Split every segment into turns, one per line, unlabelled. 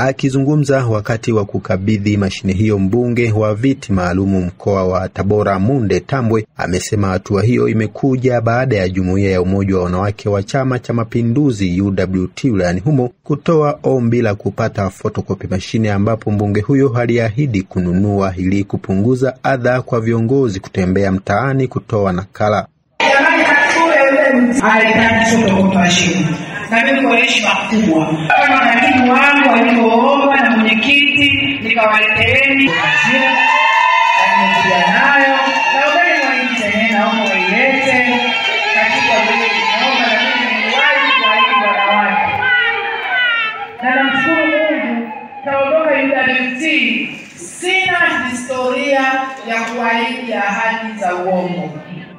Akizungumza wakati wa kukabidhi mashine hiyo, mbunge wa viti maalumu mkoa wa Tabora Munde Tambwe amesema hatua hiyo imekuja baada ya jumuiya ya umoja wa wanawake wa Chama cha Mapinduzi UWT wilayani humo kutoa ombi la kupata photocopy mashine, ambapo mbunge huyo aliahidi kununua ili kupunguza adha kwa viongozi kutembea mtaani kutoa nakala.
Na mimi kwa heshima kubwa kama katibu wangu alivyoomba na mwenyekiti nikawaleteeni mashine nimekuja nayo na wale wengine naomba wailete katika wiki, naomba na mimi niwahi kuahidi wanawake, na namshukuru Mungu taondoka UWT sina historia ya kuahidi ahadi za uongo.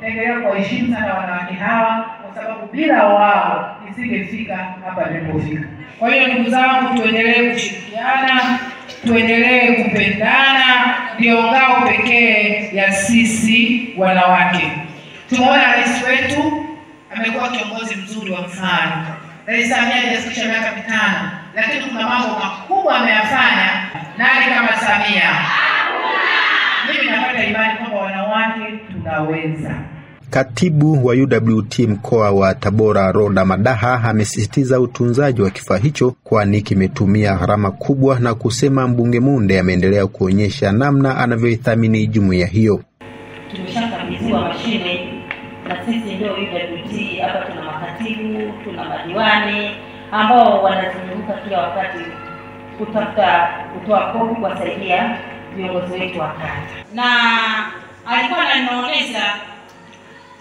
Naendelea kuheshimu sana wanawake hawa kwa sababu bila wao nisingefika hapa nilipofika. Kwa hiyo ndugu zangu, tuendelee kushirikiana, tuendelee kupendana, ndio ngao pekee ya sisi wanawake. Tumeona rais wetu amekuwa kiongozi mzuri wa mfano. Rais Samia alifikisha miaka 5, lakini kuna mambo makubwa ameyafanya. Nani kama Samia? Mimi napata imani kwamba wanawake tunaweza.
Katibu wa UWT mkoa wa Tabora Roda Madaha amesisitiza utunzaji wa kifaa hicho kwani kimetumia gharama kubwa, na kusema mbunge Munde ameendelea kuonyesha namna anavyoithamini jumuiya hiyo.
Tumeshakabidhiwa mashine na sisi ndio UWT hapa, tuna makatibu, tuna madiwani ambao wanazunguka kila wakati kutoa kopi kuwasaidia viongozi wetu wa kata. Na alikuwa ananionyesha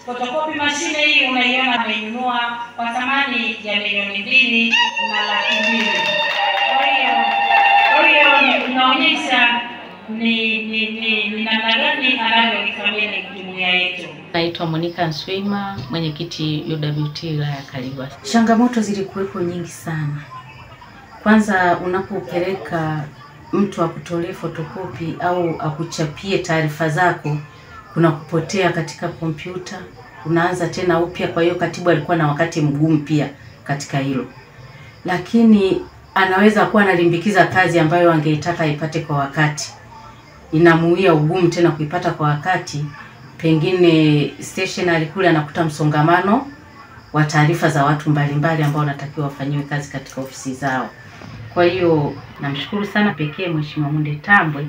photocopy mashine hii, unaiona ameinunua kwa thamani ya milioni 2.2. Kwa hiyo inaonyesha ni namna gani anavyoithamini jumuiya yetu.
Naitwa Monica Nswima, mwenyekiti UWT wilaya ya Kaliwa.
Changamoto zilikuwepo nyingi sana. Kwanza, unapopeleka mtu akutolee photocopy au akuchapie taarifa zako, kuna kupotea katika kompyuta, unaanza tena upya. Kwa hiyo katibu alikuwa na wakati mgumu pia katika hilo, lakini anaweza kuwa analimbikiza kazi ambayo angeitaka ipate kwa wakati, inamuia ugumu tena kuipata kwa wakati. Pengine stationery kule anakuta msongamano wa taarifa za watu mbalimbali ambao wanatakiwa wafanyiwe kazi katika ofisi zao. Kwa hiyo namshukuru sana pekee Mheshimiwa Munde Tambwe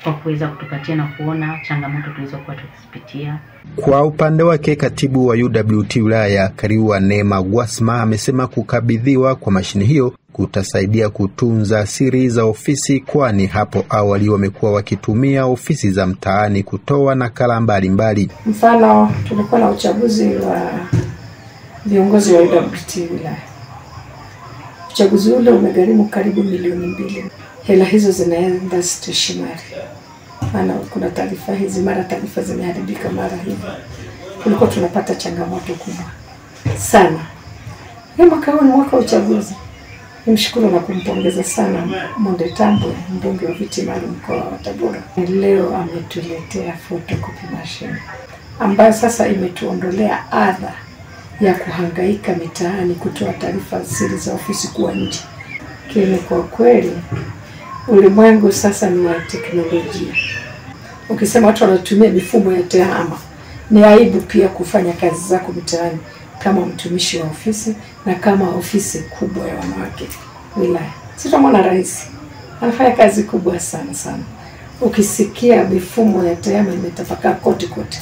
kwa kuweza kutupatia na kuona changamoto tulizokuwa tukizipitia.
Kwa upande wake, katibu wa UWT wilaya ya Kaliwa Neema Gwasma amesema kukabidhiwa kwa mashine hiyo kutasaidia kutunza siri za ofisi, kwani hapo awali wamekuwa wakitumia ofisi za mtaani kutoa nakala mbalimbali.
Mfano, tulikuwa na uchaguzi wa viongozi wa UWT wilaya. Uchaguzi ule umegharimu karibu milioni 2. Hela hizo zinaenda stationery. Maana kuna taarifa hizi, mara taarifa zimeharibika, mara hivi. Kulikuwa tunapata changamoto kubwa sana. Mwaka huu ni mwaka wa uchaguzi. Nimshukuru na kumpongeza sana Munde Tambwe, mbunge wa viti maalum mkoa wa Tabora. Leo ametuletea photocopy machine ambayo sasa imetuondolea adha ya kuhangaika mitaani kutoa taarifa siri za ofisi kwa nje. Kile kwa kweli ulimwengu sasa ni wa teknolojia. Ukisema watu wanatumia mifumo ya tehama, ni aibu pia kufanya kazi zako mitaani kama mtumishi wa ofisi na kama ofisi kubwa ya wanawake wilaya. Sitamwona rais anafanya kazi kubwa sana. Ukisikia mifumo ya tehama imetapakaa kote kote,